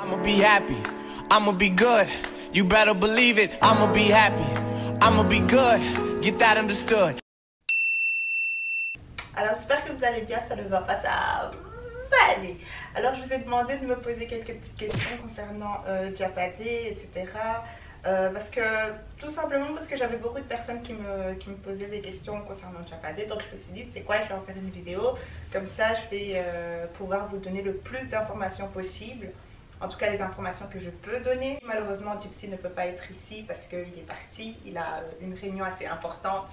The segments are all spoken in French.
I'ma be happy, I'ma be good, you better believe it, I'ma be happy, I'ma be good, get that understood. Alors j'espère que vous allez bien, ça ne va pas, ça va aller. Alors je vous ai demandé de me poser quelques petites questions concernant Diapadé, etc. Parce que, tout simplement parce que j'avais beaucoup de personnes qui me posaient des questions concernant Diapadé. Donc je me suis dit, c'est quoi, je vais en faire une vidéo. Comme ça, je vais pouvoir vous donner le plus d'informations possible. En tout cas, les informations que je peux donner. Malheureusement, Gypsy ne peut pas être ici parce qu'il est parti. Il a une réunion assez importante.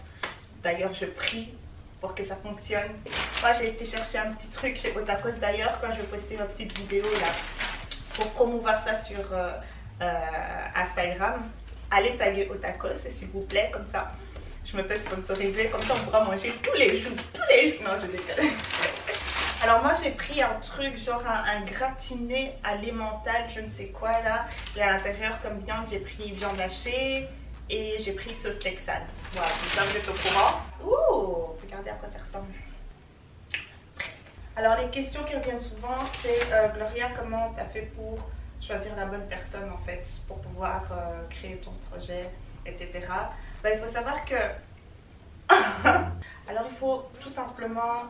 D'ailleurs, je prie pour que ça fonctionne. Moi, j'ai été chercher un petit truc chez Otakos d'ailleurs quand je vais poster ma petite vidéo là pour promouvoir ça sur Instagram. Allez taguer Otakos s'il vous plaît, comme ça je me fais sponsoriser, comme ça on pourra manger tous les jours, Non, je déconne. Alors moi j'ai pris un truc genre un gratiné à l'emmental, je ne sais quoi là, et à l'intérieur comme viande j'ai pris viande hachée et j'ai pris sauce texane. Voilà, comme ça vous êtes au courant. Ouh, regardez à quoi ça ressemble. Alors les questions qui reviennent souvent c'est Gloria, comment tu as fait pour choisir la bonne personne en fait pour pouvoir créer ton projet, etc. Ben, il faut savoir que alors il faut tout simplement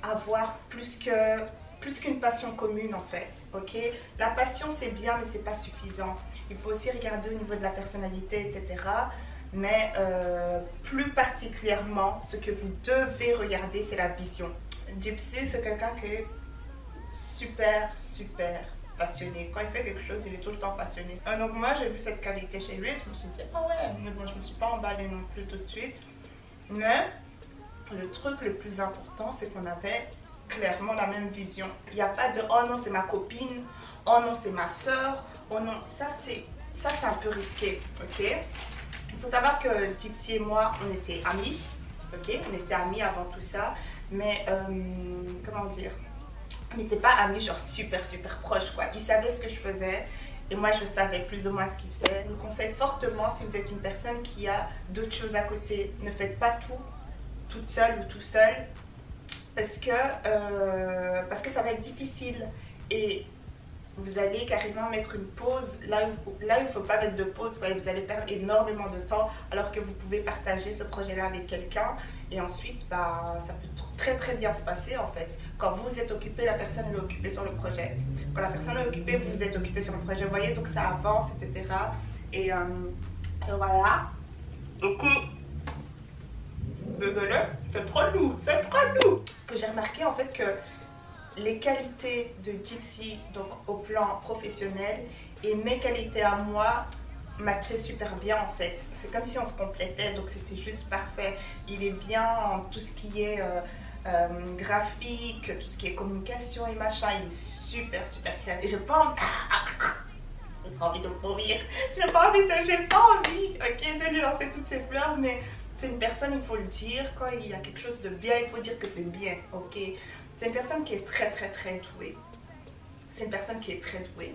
avoir plus qu'une passion commune en fait, ok. La passion c'est bien mais c'est pas suffisant, il faut aussi regarder au niveau de la personnalité, etc. Mais plus particulièrement ce que vous devez regarder c'est la vision. Gypsy c'est quelqu'un qui est super passionné. Quand il fait quelque chose, il est tout le temps passionné. Donc moi, j'ai vu cette qualité chez lui, je me suis dit, ah ouais, mais bon, je me suis pas emballée non plus tout de suite. Mais le truc le plus important, c'est qu'on avait clairement la même vision. Il n'y a pas de, oh non, c'est ma copine, oh non, c'est ma soeur, oh non, ça c'est un peu risqué, ok. Il faut savoir que Gypsy et moi, on était amis, ok, on était amis avant tout ça, mais comment dire, on n'était pas amis genre super proches quoi. Il savait ce que je faisais et moi je savais plus ou moins ce qu'il faisait. Je vous conseille fortement, si vous êtes une personne qui a d'autres choses à côté, ne faites pas tout toute seule ou tout seul parce que ça va être difficile et vous allez carrément mettre une pause là où il ne faut pas mettre de pause. Ouais, vous allez perdre énormément de temps alors que vous pouvez partager ce projet là avec quelqu'un et ensuite bah, ça peut très bien se passer en fait. Quand vous êtes occupé, la personne est occupée sur le projet. Quand la personne est occupée, vous êtes occupé sur le projet. Vous voyez, donc ça avance, etc. Et voilà. Donc, désolé, c'est trop lourd, c'est trop lourd. Que j'ai remarqué en fait que les qualités de Gypsy, donc au plan professionnel, et mes qualités à moi matchaient super bien en fait. C'est comme si on se complétait, donc c'était juste parfait. Il est bien en tout ce qui est graphique, tout ce qui est communication et machin. Il est super créatif. J'ai pas envie de mourir. J'ai pas envie, ok, de lui lancer toutes ses fleurs, mais c'est une personne, il faut le dire, quand il y a quelque chose de bien, il faut dire que c'est bien, ok. C'est une personne qui est très douée. C'est une personne qui est très douée.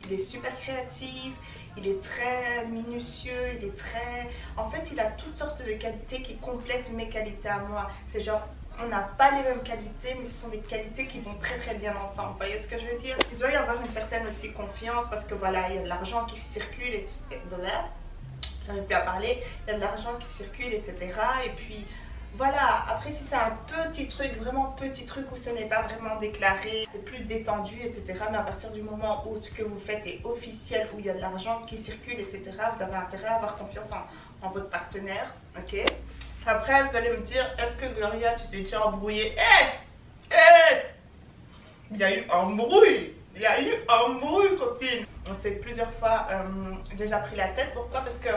Il est super créatif, il est très minutieux, il est très... En fait, il a toutes sortes de qualités qui complètent mes qualités à moi. C'est genre, on n'a pas les mêmes qualités, mais ce sont des qualités qui vont très bien ensemble. Vous voyez ce que je veux dire? Il doit y avoir une certaine aussi confiance parce que voilà, il y a de l'argent qui circule et voilà. J'arrive plus à parler. Il y a de l'argent qui circule, etc. Et puis... voilà, après si c'est un petit truc, vraiment petit truc où ce n'est pas vraiment déclaré, c'est plus détendu, etc. Mais à partir du moment où ce que vous faites est officiel, où il y a de l'argent qui circule, etc., vous avez intérêt à avoir confiance en votre partenaire, ok. Après, vous allez me dire, est-ce que Gloria, tu t'es déjà embrouillée? Il y a eu embrouille! Il y a eu embrouille, copine! On s'est plusieurs fois déjà pris la tête. Pourquoi? Parce que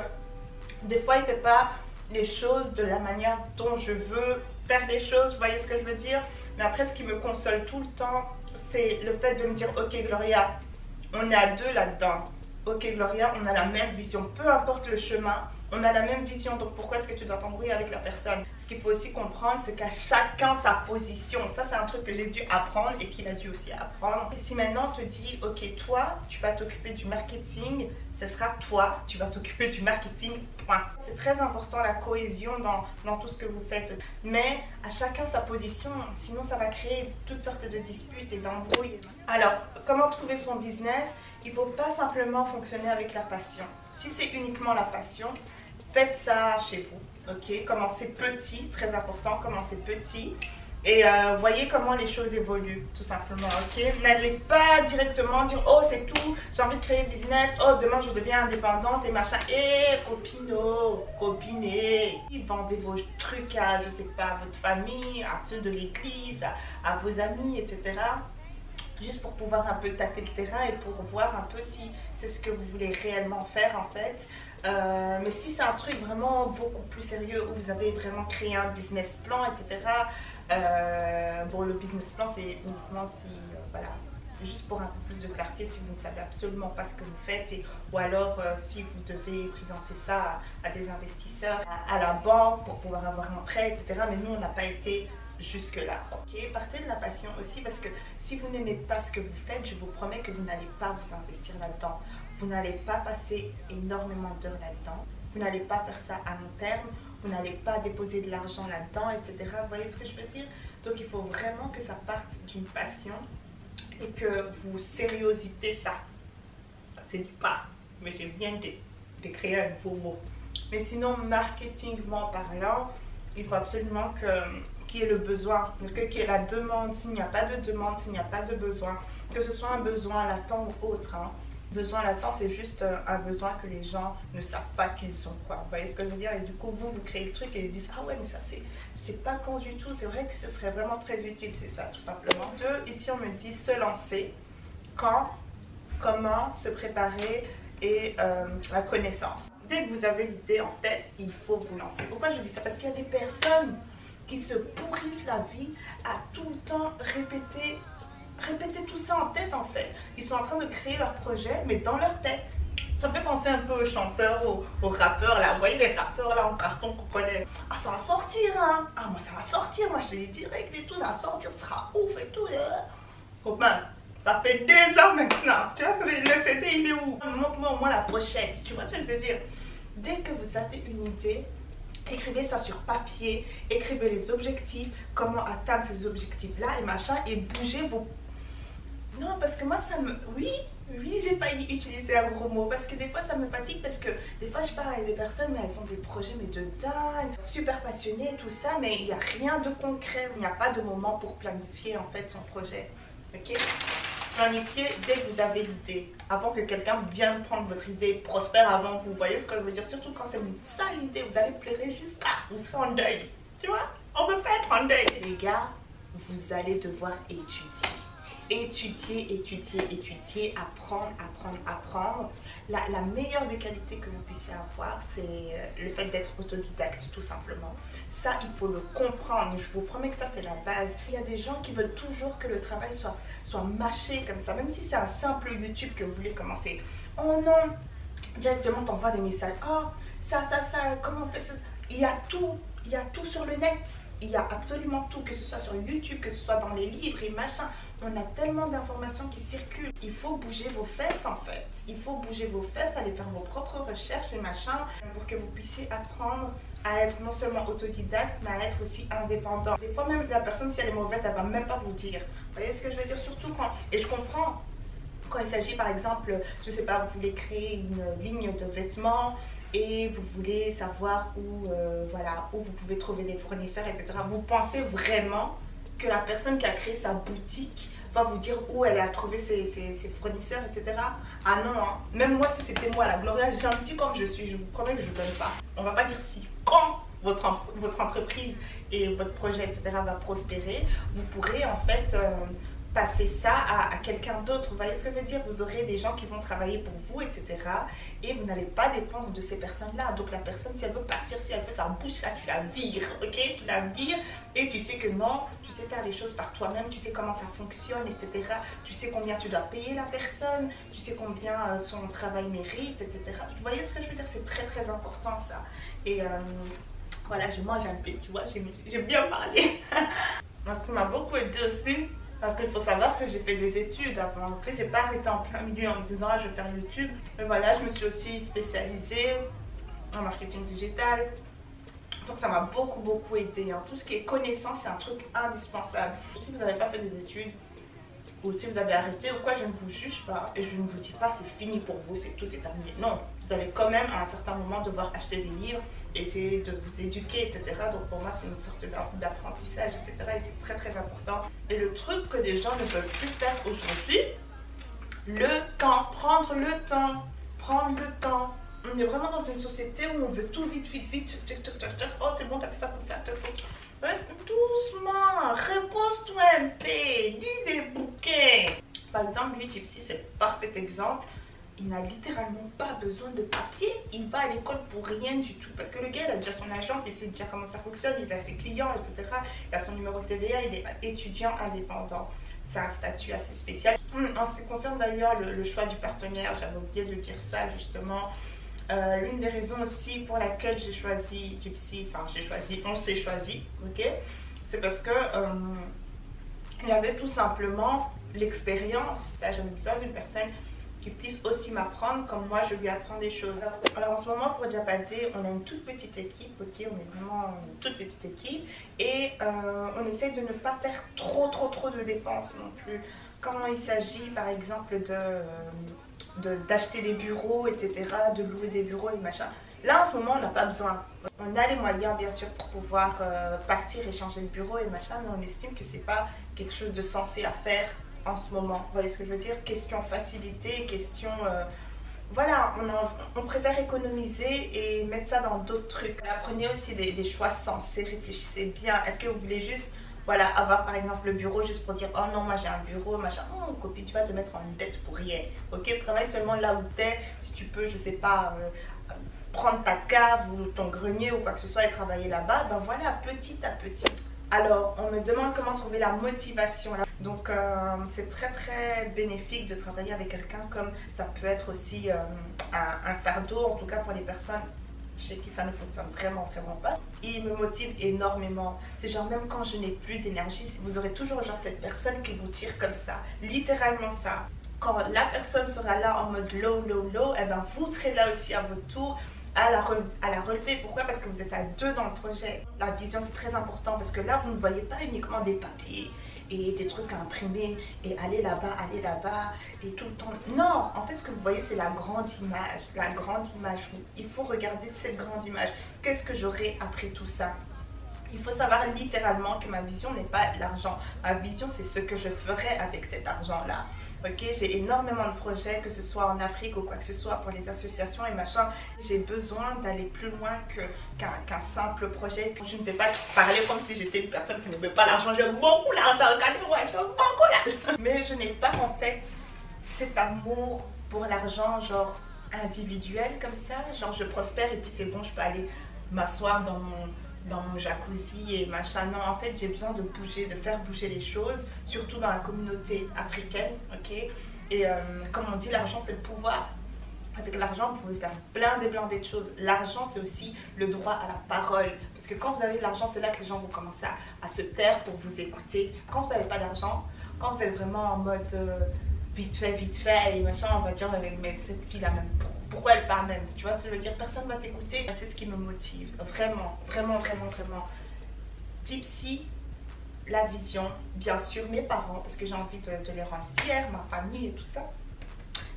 des fois, il ne fait pas les choses de la manière dont je veux faire les choses, vous voyez ce que je veux dire. Mais après, ce qui me console tout le temps, c'est le fait de me dire, ok Gloria, on est à deux là-dedans. Ok Gloria, on a la même vision, peu importe le chemin, on a la même vision, donc pourquoi est-ce que tu dois t'embrouiller avec la personne? Ce qu'il faut aussi comprendre, c'est qu'à chacun sa position. Ça, c'est un truc que j'ai dû apprendre et qu'il a dû aussi apprendre. Et si maintenant on te dit, ok, toi, tu vas t'occuper du marketing, ce sera toi, tu vas t'occuper du marketing, point. C'est très important la cohésion dans tout ce que vous faites. Mais à chacun sa position, sinon ça va créer toutes sortes de disputes et d'embrouilles. Alors, comment trouver son business? Il ne faut pas simplement fonctionner avec la passion. Si c'est uniquement la passion, faites ça chez vous, ok? Commencez petit, très important, commencez petit. Et voyez comment les choses évoluent, tout simplement, ok? N'allez pas directement dire, oh c'est tout, j'ai envie de créer un business, oh demain je deviens indépendante et machin. Copino, copinez, vendez vos trucs à, je sais pas, à votre famille, à ceux de l'église, à vos amis, etc. Juste pour pouvoir un peu tâter le terrain et pour voir un peu si c'est ce que vous voulez réellement faire en fait. Mais si c'est un truc vraiment beaucoup plus sérieux où vous avez vraiment créé un business plan, etc. Bon, le business plan c'est uniquement si, voilà, juste pour un peu plus de clarté si vous ne savez absolument pas ce que vous faites ou alors si vous devez présenter ça à des investisseurs, à la banque pour pouvoir avoir un prêt, etc. Mais nous on n'a pas été jusque là, ok? Partez de la passion aussi parce que si vous n'aimez pas ce que vous faites, je vous promets que vous n'allez pas vous investir là-dedans. Vous n'allez pas passer énormément d'heures là-dedans. Vous n'allez pas faire ça à long terme. Vous n'allez pas déposer de l'argent là-dedans, etc. Vous voyez ce que je veux dire? Donc il faut vraiment que ça parte d'une passion et que vous sériositez ça. Ça se dit pas, mais je viens de créer un nouveau mot. Mais sinon, marketingment parlant, il faut absolument qu'il y ait le besoin, qu'il y ait la demande. S'il n'y a pas de demande, s'il n'y a pas de besoin, que ce soit un besoin latent ou autre. Hein. Besoin latent, c'est juste un besoin que les gens ne savent pas qu'ils ont. Quoi. Vous voyez ce que je veux dire? Et du coup, vous créez le truc et ils disent, ah ouais, mais ça, c'est pas con du tout. C'est vrai que ce serait vraiment très utile, c'est ça, tout simplement. Ici, on me dit se lancer. Quand, comment, se préparer et la connaissance. Dès que vous avez l'idée en tête, il faut vous lancer. Pourquoi je dis ça? Parce qu'il y a des personnes qui se pourrissent la vie à tout le temps répéter tout ça en tête en fait. Ils sont en train de créer leur projet, mais dans leur tête. Ça me fait penser un peu aux chanteurs, aux rappeurs là. Vous voyez les rappeurs là en carton qu'on connaît. Ah ça va sortir hein. Ah moi ça va sortir, moi je te dis direct et tout, ça va sortir, ça sera ouf et tout. Copain, ça fait 2 ans maintenant. Tu vois, le CD il est où? Montre-moi au moins la pochette, tu vois ce que je veux dire? Dès que vous avez une idée, écrivez ça sur papier, écrivez les objectifs, comment atteindre ces objectifs-là et machin, et bougez vos... Non, parce que moi, ça me... Oui, j'ai pas utilisé un gros mot, parce que des fois, ça me fatigue, parce que des fois, je parle avec des personnes, mais elles ont des projets, mais de dingue, super passionnées, tout ça, mais il n'y a rien de concret, il n'y a pas de moment pour planifier, en fait, son projet, ok? Planifiez dès que vous avez l'idée, avant que quelqu'un vienne prendre votre idée, prospère avant vous. Vous voyez ce que je veux dire? Surtout quand c'est une sale idée, vous allez pleurer juste là, vous serez en deuil. Tu vois? On ne peut pas être en deuil. Les gars, vous allez devoir étudier. Étudier, apprendre. La meilleure des qualités que vous puissiez avoir, c'est le fait d'être autodidacte, tout simplement. Ça, il faut le comprendre. Je vous promets que ça, c'est la base. Il y a des gens qui veulent toujours que le travail soit mâché comme ça, même si c'est un simple YouTube que vous voulez commencer. Oh non! Directement, t'envoies des messages. Oh, ça, comment on fait ça? Il y a tout sur le net. Il y a absolument tout, que ce soit sur YouTube, que ce soit dans les livres et machin. On a tellement d'informations qui circulent. Il faut bouger vos fesses en fait. Il faut bouger vos fesses, aller faire vos propres recherches et machin pour que vous puissiez apprendre à être non seulement autodidacte, mais à être aussi indépendant. Des fois même la personne, si elle est mauvaise, elle va même pas vous dire. Vous voyez ce que je veux dire? Surtout quand... Et je comprends. Quand il s'agit par exemple, je sais pas, vous voulez créer une ligne de vêtements et vous voulez savoir où vous pouvez trouver des fournisseurs, etc. Vous pensez vraiment que la personne qui a créé sa boutique va vous dire où elle a trouvé ses fournisseurs, etc. Ah non, hein. Même moi, si c'était moi, la Gloria, gentille comme je suis, je vous promets que je ne donne pas. On va pas dire si. Quand votre entreprise et votre projet, etc. va prospérer, vous pourrez en fait... passer ça à quelqu'un d'autre. Vous voyez ce que je veux dire? Vous aurez des gens qui vont travailler pour vous, etc. Et vous n'allez pas dépendre de ces personnes-là. Donc la personne, si elle veut partir, si elle fait sa bouche là, tu la vires, ok? Tu la vires et tu sais que non, tu sais faire les choses par toi-même, tu sais comment ça fonctionne, etc. Tu sais combien tu dois payer la personne, tu sais combien son travail mérite, etc. Vous voyez ce que je veux dire? C'est très très important ça. Et Voilà, je mange un peu, tu vois, j'ai bien parlé. Ce qui m'a beaucoup aidé aussi, parce qu'il faut savoir que j'ai fait des études avant. En fait, j'ai pas arrêté en plein milieu en me disant ah, je vais faire YouTube. Mais voilà, je me suis aussi spécialisée en marketing digital. Donc ça m'a beaucoup aidé. Tout ce qui est connaissance, c'est un truc indispensable. Si vous n'avez pas fait des études, ou si vous avez arrêté ou quoi, je ne vous juge pas et je ne vous dis pas c'est fini pour vous, c'est tout, c'est terminé. Non, vous allez quand même à un certain moment devoir acheter des livres, essayer de vous éduquer, etc. Donc pour moi, c'est une sorte d'apprentissage, etc. Et c'est très important. Et le truc que les gens ne veulent plus faire aujourd'hui, le temps, prendre le temps. On est vraiment dans une société où on veut tout vite. Oh, c'est bon, t'as fait ça comme ça. Reste doucement, repose-toi un peu, lis les bouquins. Par exemple, lui, Gypsy, c'est le parfait exemple. Il n'a littéralement pas besoin de papier. Il va à l'école pour rien du tout. Parce que le gars, il a déjà son agence, il sait déjà comment ça fonctionne, il a ses clients, etc. Il a son numéro de TVA, il est étudiant indépendant. C'est un statut assez spécial. En ce qui concerne d'ailleurs le choix du partenaire, j'avais oublié de dire ça justement. L'une des raisons aussi pour laquelle j'ai choisi Gypsy, on s'est choisi, ok, c'est parce que il avait tout simplement l'expérience. J'avais besoin d'une personne qui puisse aussi m'apprendre comme moi je lui apprends des choses. Alors en ce moment pour Diapaté, on a une toute petite équipe, ok, on est vraiment une toute petite équipe et on essaie de ne pas faire trop de dépenses non plus. Quand il s'agit par exemple d'acheter des bureaux, etc., de louer des bureaux et machin. Là, en ce moment, on n'a pas besoin. On a les moyens, bien sûr, pour pouvoir partir et changer de bureau et machin, mais on estime que c'est pas quelque chose de sensé à faire en ce moment. Vous voyez ce que je veux dire? Question facilité, question... voilà, on préfère économiser et mettre ça dans d'autres trucs. Apprenez aussi des choix sensés, réfléchissez bien. Est-ce que vous voulez juste... voilà, avoir par exemple le bureau juste pour dire oh non, moi j'ai un bureau, machin. Oh, copine, tu vas te mettre en dette pour rien. Ok, travaille seulement là où t'es. Si tu peux, je sais pas, prendre ta cave ou ton grenier ou quoi que ce soit et travailler là-bas, ben voilà, petit à petit. Alors, on me demande comment trouver la motivation. Donc, c'est très bénéfique de travailler avec quelqu'un, comme ça peut être aussi un fardeau, en tout cas pour les personnes chez qui ça ne fonctionne vraiment pas. Il me motive énormément. C'est genre même quand je n'ai plus d'énergie, vous aurez toujours genre cette personne qui vous tire comme ça. Littéralement ça. Quand la personne sera là en mode low, et ben vous serez là aussi à votre tour à la relever. Pourquoi? Parce que vous êtes à deux dans le projet. La vision c'est très important parce que là vous ne voyez pas uniquement des papiers et des trucs à imprimer et aller là-bas et tout le temps. Non, en fait ce que vous voyez c'est la grande image, il faut regarder cette grande image. Qu'est-ce que j'aurai après tout ça? Il faut savoir littéralement que ma vision n'est pas l'argent. Ma vision, c'est ce que je ferai avec cet argent-là. Ok, j'ai énormément de projets, que ce soit en Afrique ou quoi que ce soit pour les associations et machin. J'ai besoin d'aller plus loin qu'un simple projet. Je ne vais pas parler comme si j'étais une personne qui ne veut pas l'argent. J'ai beaucoup l'argent, regardez-moi, j'ai beaucoup l'argent. Mais je n'ai pas en fait cet amour pour l'argent, genre individuel comme ça. Genre je prospère et puis c'est bon, je peux aller m'asseoir dans mon jacuzzi et machin. Non, en fait, j'ai besoin de bouger, de faire bouger les choses, surtout dans la communauté africaine, ok. Et comme on dit, l'argent, c'est le pouvoir. Avec l'argent, vous pouvez faire plein de choses. L'argent, c'est aussi le droit à la parole. Parce que quand vous avez de l'argent, c'est là que les gens vont commencer à se taire pour vous écouter. Quand vous n'avez pas d'argent, quand vous êtes vraiment en mode vite fait, et machin, on va dire, mais cette fille-là même, pourquoi elle parle même? Tu vois ce que je veux dire? Personne ne va t'écouter. C'est ce qui me motive. Vraiment. Gypsy, la vision, bien sûr, mes parents, parce que j'ai envie de les rendre fiers, ma famille et tout ça.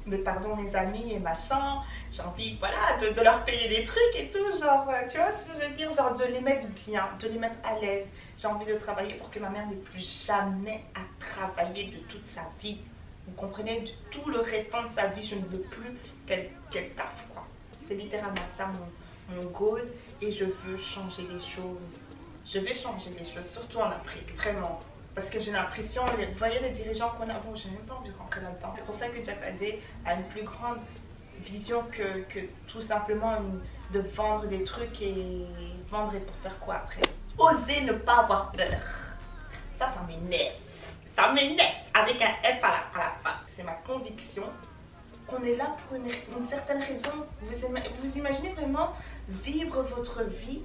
Mais pardon, mes amis et machin, j'ai envie, voilà, de leur payer des trucs et tout, genre, tu vois ce que je veux dire? Genre de les mettre bien, de les mettre à l'aise. J'ai envie de travailler pour que ma mère n'ait plus jamais à travailler de toute sa vie. Vous comprenez, tout le restant de sa vie, je ne veux plus qu'elle taffe, quoi. C'est littéralement ça mon goal et je veux changer les choses. Je vais changer les choses, surtout en Afrique, vraiment. Parce que j'ai l'impression, vous voyez les dirigeants qu'on a, bon, je n'ai même pas envie de rentrer là-dedans. C'est pour ça que Diapaté a une plus grande vision que tout simplement de vendre des trucs et vendre et pour faire quoi après? Oser ne pas avoir peur. Ça m'énerve. Ça m'énerve avec un F à la fin. C'est ma conviction qu'on est là pour une certaine raison. Vous imaginez vraiment vivre votre vie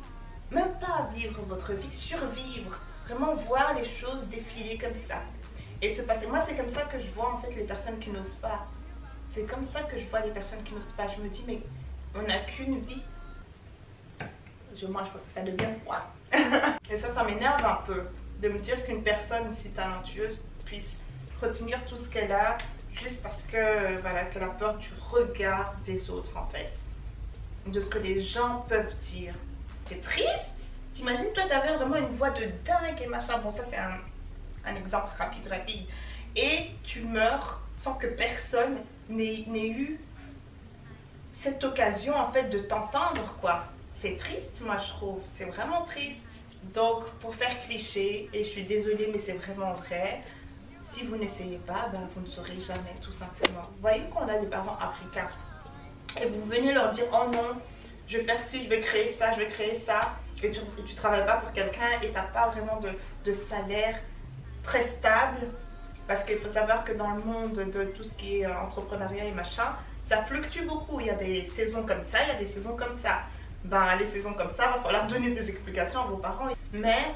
même pas vivre votre vie, survivre, vraiment voir les choses défiler comme ça et se passer. Moi, c'est comme ça que je vois en fait les personnes qui n'osent pas. C'est comme ça que je vois les personnes qui n'osent pas. Je me dis, mais on n'a qu'une vie. Moi, je pense que ça devient froid. Et ça m'énerve un peu de me dire qu'une personne si talentueuse puisse retenir tout ce qu'elle a juste parce que voilà, qu'elle a peur du regard des autres en fait, de ce que les gens peuvent dire. C'est triste. T'imagines, toi t'avais vraiment une voix de dingue et machin. Bon, ça c'est un exemple rapide. Et tu meurs sans que personne n'ait eu cette occasion en fait de t'entendre quoi. C'est triste, moi je trouve. C'est vraiment triste. Donc pour faire cliché, et je suis désolée mais c'est vraiment vrai, si vous n'essayez pas, ben, vous ne saurez jamais tout simplement. Vous voyez qu'on a des parents africains et vous venez leur dire oh non, je vais faire ci, je vais créer ça, je vais créer ça, et tu travailles pas pour quelqu'un et tu n'as pas vraiment de salaire très stable, parce qu'il faut savoir que dans le monde de tout ce qui est entrepreneuriat et machin, ça fluctue beaucoup. Il y a des saisons comme ça, il y a des saisons comme ça. Ben, les saisons comme ça, il va falloir donner des explications à vos parents. Mais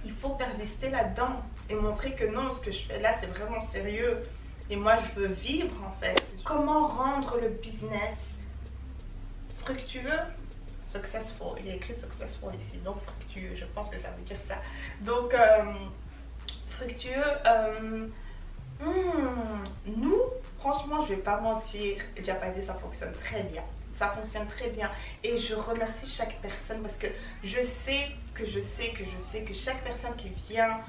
il faut persister là-dedans et montrer que non, ce que je fais là, c'est vraiment sérieux. Et moi, je veux vivre en fait. Comment rendre le business fructueux? Successful. Il y a écrit successful ici, donc fructueux. Je pense que ça veut dire ça. Donc, fructueux. Nous, franchement, je vais pas mentir, Diapadé, ça fonctionne très bien. Ça fonctionne très bien et je remercie chaque personne parce que je sais que chaque personne qui vient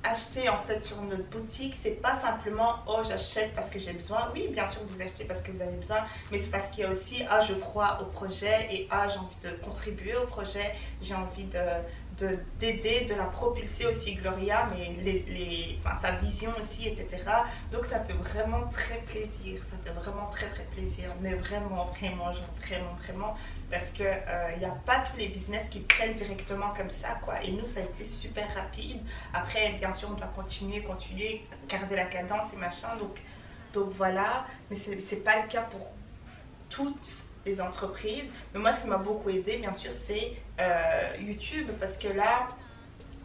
acheter en fait sur notre boutique, c'est pas simplement oh j'achète parce que j'ai besoin. Oui, bien sûr vous achetez parce que vous avez besoin, mais c'est parce qu'il y a aussi ah je crois au projet et ah j'ai envie de contribuer au projet, j'ai envie d'aider, de la propulser aussi Gloria, mais enfin, sa vision aussi, etc. Donc ça fait vraiment très plaisir, ça fait vraiment très plaisir, mais vraiment, genre vraiment, parce que il n'y a pas tous les business qui prennent directement comme ça, quoi. Et nous, ça a été super rapide. Après, bien sûr, on doit continuer, garder la cadence et machin, donc voilà, mais c'est pas le cas pour toutes les entreprises. Mais moi, ce qui m'a beaucoup aidé, bien sûr, c'est YouTube, parce que là,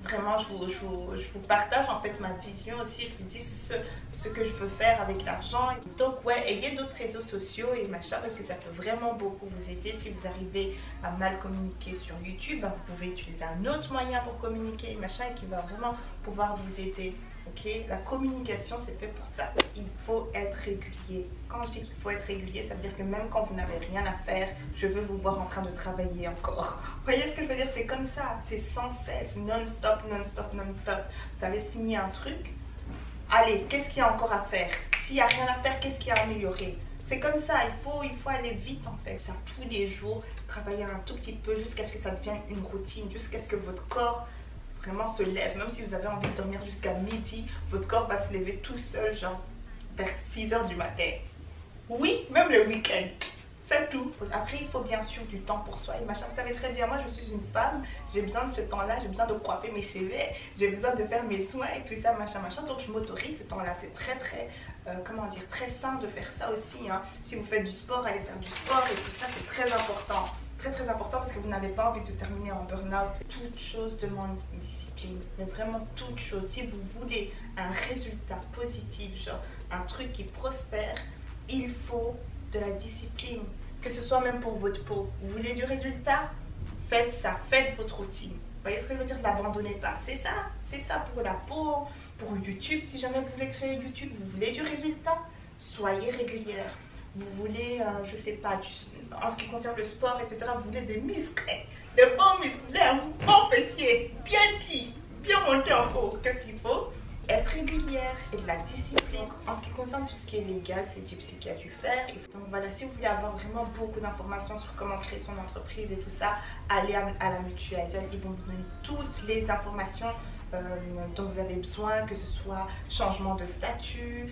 vraiment, je vous partage en fait ma vision aussi. Je vous dis ce que je veux faire avec l'argent. Donc ouais, ayez d'autres réseaux sociaux et machin, parce que ça peut vraiment beaucoup vous aider. Si vous arrivez à mal communiquer sur YouTube, ben, vous pouvez utiliser un autre moyen pour communiquer, machin, qui va vraiment pouvoir vous aider. Ok, la communication c'est fait pour ça. Il faut être régulier. Quand je dis qu'il faut être régulier, ça veut dire que même quand vous n'avez rien à faire, je veux vous voir en train de travailler encore. Vous voyez ce que je veux dire? C'est comme ça, c'est sans cesse, non-stop. Vous avez fini un truc, allez, qu'est-ce qu'il y a encore à faire? S'il n'y a rien à faire, qu'est-ce qu'il y a à améliorer? C'est comme ça, il faut aller vite en fait. Ça tous les jours, travailler un tout petit peu jusqu'à ce que ça devienne une routine, jusqu'à ce que votre corps vraiment se lève. Même si vous avez envie de dormir jusqu'à midi, votre corps va se lever tout seul, genre vers 6 h du matin. Oui, même le week-end. C'est tout. Après, il faut bien sûr du temps pour soi et machin. Vous savez très bien, moi je suis une femme, j'ai besoin de ce temps-là, j'ai besoin de coiffer mes cheveux, j'ai besoin de faire mes soins et tout ça, machin. Donc je m'autorise ce temps-là. C'est comment dire, très sain de faire ça aussi. Hein. Si vous faites du sport, allez faire du sport et tout ça, c'est très important. Très important parce que vous n'avez pas envie de terminer en burn-out. Toute chose demande discipline, mais vraiment toute chose. Si vous voulez un résultat positif, genre un truc qui prospère, il faut de la discipline, que ce soit même pour votre peau. Vous voulez du résultat? Faites ça, faites votre routine. Vous voyez ce que je veux dire? N'abandonnez pas. C'est ça pour la peau, pour YouTube. Si jamais vous voulez créer YouTube, vous voulez du résultat, soyez régulière. Vous voulez, je sais pas, en ce qui concerne le sport, etc., vous voulez des muscles, des bons muscles, un bon fessier, bien dit, bien monté en haut. Qu'est-ce qu'il faut? Être régulière et de la discipline. En ce qui concerne tout ce qui est légal, c'est Gypsy qui a dû faire. Donc voilà, si vous voulez avoir vraiment beaucoup d'informations sur comment créer son entreprise et tout ça, allez à la mutuelle. Ils vont vous donner toutes les informations dont vous avez besoin, que ce soit changement de statut,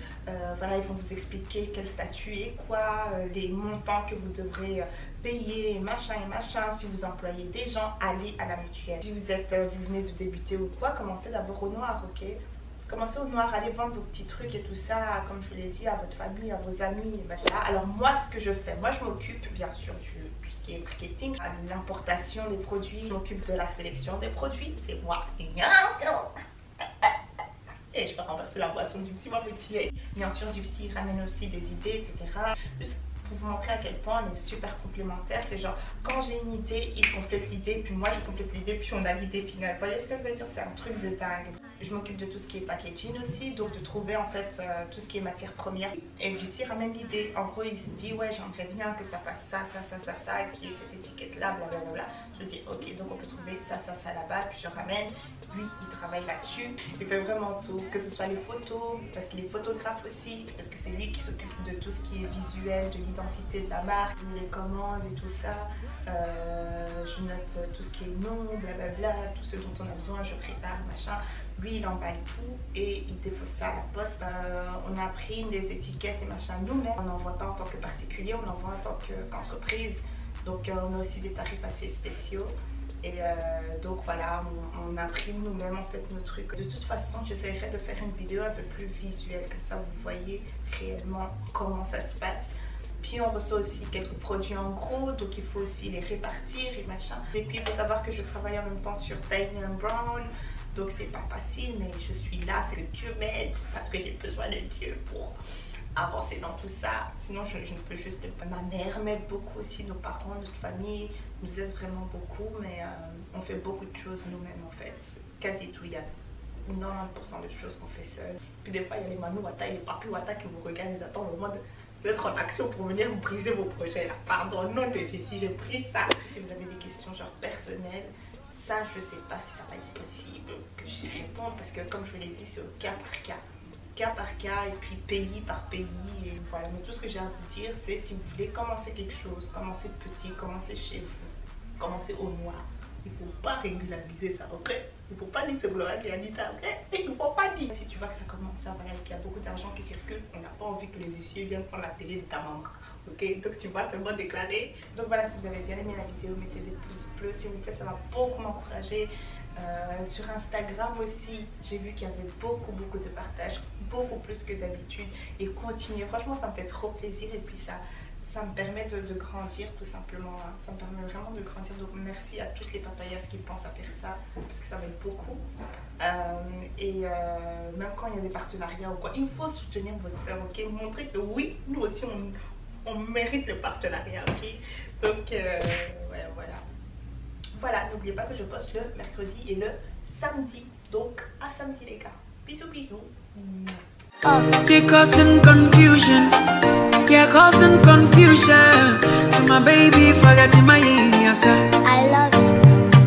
voilà, ils vont vous expliquer quel statut est quoi, les montants que vous devrez payer, machin. Si vous employez des gens, allez à la mutuelle. Si vous venez de débuter ou quoi, commencez d'abord au noir, ok? Commencez au noir, allez vendre vos petits trucs et tout ça, comme je vous l'ai dit, à votre famille, à vos amis, machin. Alors moi, ce que je fais, moi je m'occupe bien sûr de tout ce qui est marketing, l'importation des produits, je m'occupe de la sélection des produits, c'est moi. Et je peux renverser la boisson du psy, moi je me bien sûr, du psy ramène aussi des idées, etc. Juste pour vous montrer à quel point on est super complémentaires. C'est genre, quand j'ai une idée, il complète l'idée, puis moi je complète l'idée, puis on a l'idée finale. Vous voyez ce que je veux dire? C'est un truc de dingue. Je m'occupe de tout ce qui est packaging aussi, donc de trouver en fait tout ce qui est matière première. Et Gypsy ramène l'idée. En gros, il se dit, ouais, j'aimerais bien que ça fasse ça, qui est cette étiquette-là, blablabla. Je dis, ok, donc on peut trouver ça là-bas, puis je ramène. Lui, il travaille là-dessus. Il fait vraiment tout, que ce soit les photos, parce qu'il est photographe aussi, parce que c'est lui qui s'occupe de tout ce qui est visuel, de l'identité de la marque, les commandes et tout ça. Je note tout ce qui est nom, blablabla, tout ce dont on a besoin, je prépare, machin. Lui, il emballe tout et il dépose ça à la poste. On imprime des étiquettes et machin nous-mêmes. On n'envoie pas en tant que particulier, on envoie en tant qu'entreprise. Donc, on a aussi des tarifs assez spéciaux. Et donc voilà, on imprime nous-mêmes en fait nos trucs. De toute façon, j'essaierai de faire une vidéo un peu plus visuelle, comme ça vous voyez réellement comment ça se passe. Puis on reçoit aussi quelques produits en gros, donc il faut aussi les répartir et machin. Et puis il faut savoir que je travaille en même temps sur Tiny & Brown, donc c'est pas facile, mais je suis là, c'est que Dieu m'aide, parce que j'ai besoin de Dieu pour avancer dans tout ça. Sinon je ne peux juste pas. Ma mère m'aide beaucoup aussi, nos parents, notre famille nous aident vraiment beaucoup, mais on fait beaucoup de choses nous-mêmes en fait. Quasi tout, il y a 90% de choses qu'on fait seul. Puis des fois il y a les Manu Wata et les Papi Wata qui vous regardent, ils attendent le moment d'être en action pour venir briser vos projets là. Pardon, non de Jésus, j'ai pris ça. Si vous avez des questions genre personnelles, ça je sais pas si ça va être possible que j'y réponde, parce que comme je vous l'ai dit, c'est au cas par cas et puis pays par pays, et voilà. Mais tout ce que j'ai à vous dire, c'est si vous voulez commencer quelque chose, commencez petit, commencez chez vous, commencez au noir. Il ne faut pas régulariser ça, ok? Il ne faut pas dire que c'est Gloria qui a dit ça, ok? Il ne faut pas dire. Si tu vois que ça commence à, voilà, qu'il y a beaucoup d'argent qui circule, on n'a pas envie que les huissiers viennent prendre la télé de ta maman, ok? Donc tu vas seulement déclarer. Donc voilà, si vous avez bien aimé la vidéo, mettez des pouces bleus, s'il vous plaît, ça va beaucoup m'encourager. Sur Instagram aussi, j'ai vu qu'il y avait beaucoup de partages, beaucoup plus que d'habitude, et continuez, franchement ça me fait trop plaisir, et puis ça me permet de grandir tout simplement, ça me permet vraiment de grandir. Donc merci à toutes les papayas qui pensent à faire ça, parce que ça m'aide beaucoup. Même quand il y a des partenariats ou quoi, il faut soutenir votre soeur, ok? Montrer que oui, nous aussi on mérite le partenariat, ok? Donc ouais, voilà, n'oubliez pas que je poste le mercredi et le samedi. Donc, à samedi les gars. Bisous, bisous. You're causing confusion. You're causing confusion. So my baby forgetting my yes. I love it.